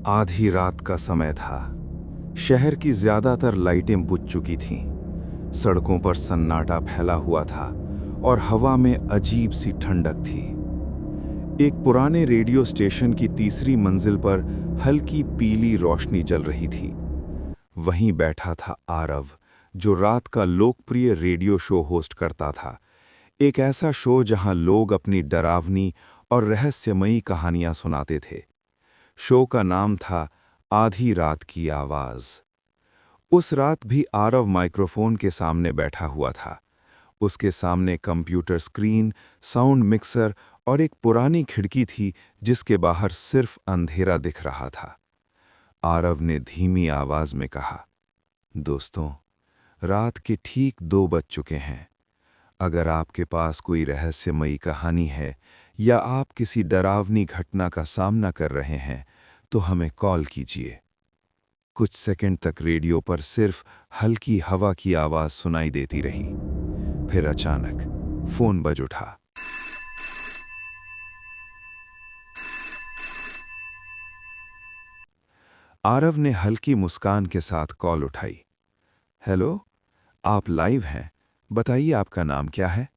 आधी रात का समय था। शहर की ज्यादातर लाइटें बुझ चुकी थीं। सड़कों पर सन्नाटा फैला हुआ था और हवा में अजीब सी ठंडक थी। एक पुराने रेडियो स्टेशन की तीसरी मंजिल पर हल्की पीली रोशनी जल रही थी। वहीं बैठा था आरव, जो रात का लोकप्रिय रेडियो शो होस्ट करता था। एक ऐसा शो जहां लोग अपनी डरावनी और रहस्यमयी कहानियां सुनाते थे। शो का नाम था आधी रात की आवाज। उस रात भी आरव माइक्रोफोन के सामने बैठा हुआ था। उसके सामने कंप्यूटर स्क्रीन, साउंड मिक्सर और एक पुरानी खिड़की थी जिसके बाहर सिर्फ अंधेरा दिख रहा था। आरव ने धीमी आवाज में कहा, दोस्तों, रात के ठीक 2 बज चुके हैं। अगर आपके पास कोई रहस्यमयी कहानी है या आप किसी डरावनी घटना का सामना कर रहे हैं तो हमें कॉल कीजिए। कुछ सेकंड तक रेडियो पर सिर्फ हल्की हवा की आवाज सुनाई देती रही। फिर अचानक फोन बज उठा। आरव ने हल्की मुस्कान के साथ कॉल उठाई। हेलो, आप लाइव हैं। बताइए आपका नाम क्या है?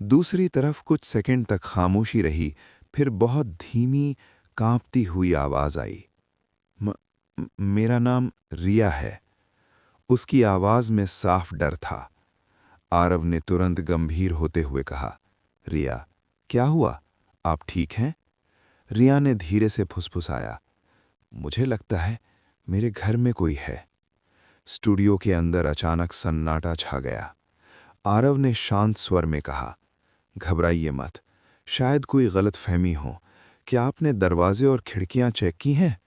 दूसरी तरफ कुछ सेकंड तक खामोशी रही। फिर बहुत धीमी, कांपती हुई आवाज आई। मेरा नाम रिया है। उसकी आवाज में साफ डर था। आरव ने तुरंत गंभीर होते हुए कहा, रिया, क्या हुआ? आप ठीक हैं? रिया ने धीरे से फुसफुसाया, मुझे लगता है मेरे घर में कोई है। स्टूडियो के अंदर अचानक सन्नाटा छा गया। आरव ने शांत स्वर में कहा, घबराइए मत, शायद कोई गलतफहमी हो। क्या आपने दरवाजे और खिड़कियां चेक की हैं?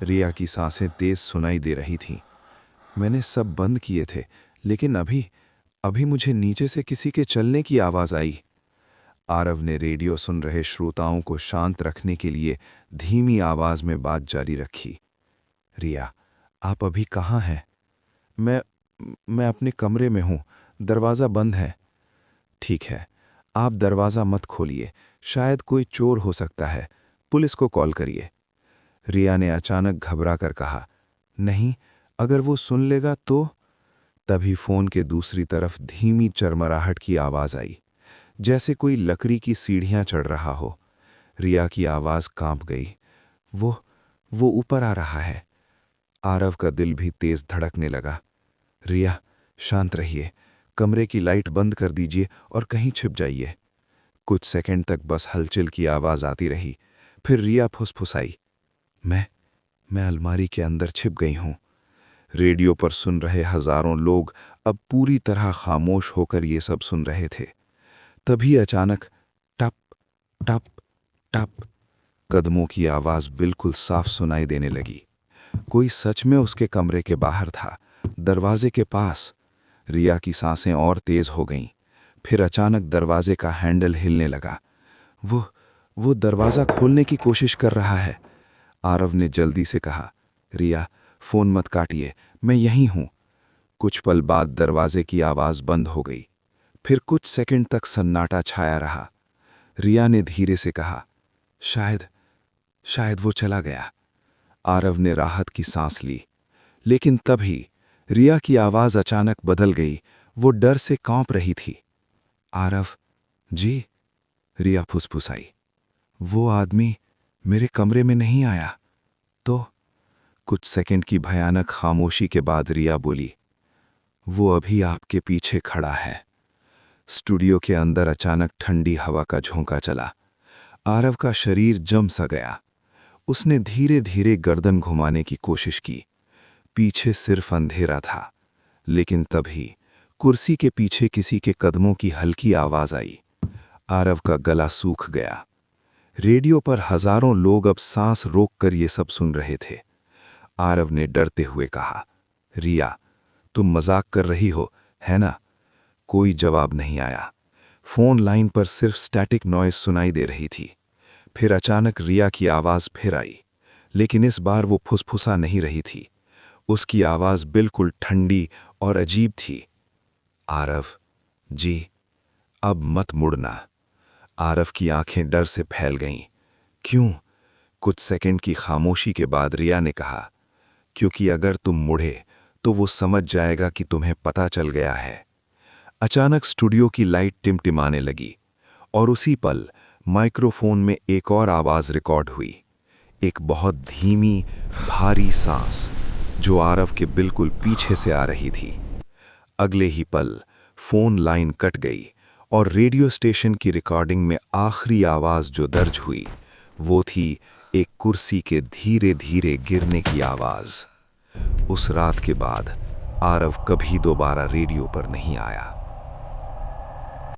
रिया की सांसें तेज सुनाई दे रही थीं। मैंने सब बंद किए थे, लेकिन अभी अभी मुझे नीचे से किसी के चलने की आवाज आई। आरव ने रेडियो सुन रहे श्रोताओं को शांत रखने के लिए धीमी आवाज में बात जारी रखी। रिया, आप अभी कहाँ हैं? मैं अपने कमरे में हूं, दरवाजा बंद है। ठीक है, आप दरवाजा मत खोलिए, शायद कोई चोर हो सकता है। पुलिस को कॉल करिए। रिया ने अचानक घबरा कर कहा, नहीं, अगर वो सुन लेगा तो? तभी फोन के दूसरी तरफ धीमी चरमराहट की आवाज आई, जैसे कोई लकड़ी की सीढ़ियां चढ़ रहा हो। रिया की आवाज कांप गई। वो ऊपर आ रहा है। आरव का दिल भी तेज धड़कने लगा। रिया, शांत रहिए, कमरे की लाइट बंद कर दीजिए और कहीं छिप जाइए। कुछ सेकंड तक बस हलचल की आवाज आती रही। फिर रिया फुसफुसाई, मैं अलमारी के अंदर छिप गई हूं। रेडियो पर सुन रहे हजारों लोग अब पूरी तरह खामोश होकर ये सब सुन रहे थे। तभी अचानक टप टप टप कदमों की आवाज बिल्कुल साफ सुनाई देने लगी। कोई सच में उसके कमरे के बाहर था, दरवाजे के पास। रिया की सांसें और तेज हो गईं। फिर अचानक दरवाजे का हैंडल हिलने लगा। वो दरवाजा खोलने की कोशिश कर रहा है। आरव ने जल्दी से कहा, रिया, फोन मत काटिए, मैं यहीं हूं। कुछ पल बाद दरवाजे की आवाज बंद हो गई। फिर कुछ सेकंड तक सन्नाटा छाया रहा। रिया ने धीरे से कहा, शायद वो चला गया। आरव ने राहत की सांस ली। लेकिन तभी रिया की आवाज अचानक बदल गई। वो डर से कांप रही थी। आरव जी, रिया फुसफुसाई, वो आदमी मेरे कमरे में नहीं आया तो? कुछ सेकंड की भयानक खामोशी के बाद रिया बोली, वो अभी आपके पीछे खड़ा है। स्टूडियो के अंदर अचानक ठंडी हवा का झोंका चला। आरव का शरीर जम सा गया। उसने धीरे धीरे गर्दन घुमाने की कोशिश की। पीछे सिर्फ अंधेरा था। लेकिन तभी कुर्सी के पीछे किसी के कदमों की हल्की आवाज आई। आरव का गला सूख गया। रेडियो पर हजारों लोग अब सांस रोककर ये सब सुन रहे थे। आरव ने डरते हुए कहा, रिया, तुम मजाक कर रही हो, है ना? कोई जवाब नहीं आया। फोन लाइन पर सिर्फ स्टैटिक नॉइज सुनाई दे रही थी। फिर अचानक रिया की आवाज फिर आई, लेकिन इस बार वो फुसफुसा नहीं रही थी। उसकी आवाज बिल्कुल ठंडी और अजीब थी। आरव जी, अब मत मुड़ना। आरव की आंखें डर से फैल गईं। क्यों? कुछ सेकंड की खामोशी के बाद रिया ने कहा, क्योंकि अगर तुम मुड़े तो वो समझ जाएगा कि तुम्हें पता चल गया है। अचानक स्टूडियो की लाइट टिमटिमाने लगी और उसी पल माइक्रोफोन में एक और आवाज़ रिकॉर्ड हुई, एक बहुत धीमी, भारी सांस जो आरव के बिल्कुल पीछे से आ रही थी। अगले ही पल फोन लाइन कट गई और रेडियो स्टेशन की रिकॉर्डिंग में आखिरी आवाज़ जो दर्ज हुई वो थी एक कुर्सी के धीरे धीरे गिरने की आवाज़। उस रात के बाद आरव कभी दोबारा रेडियो पर नहीं आया।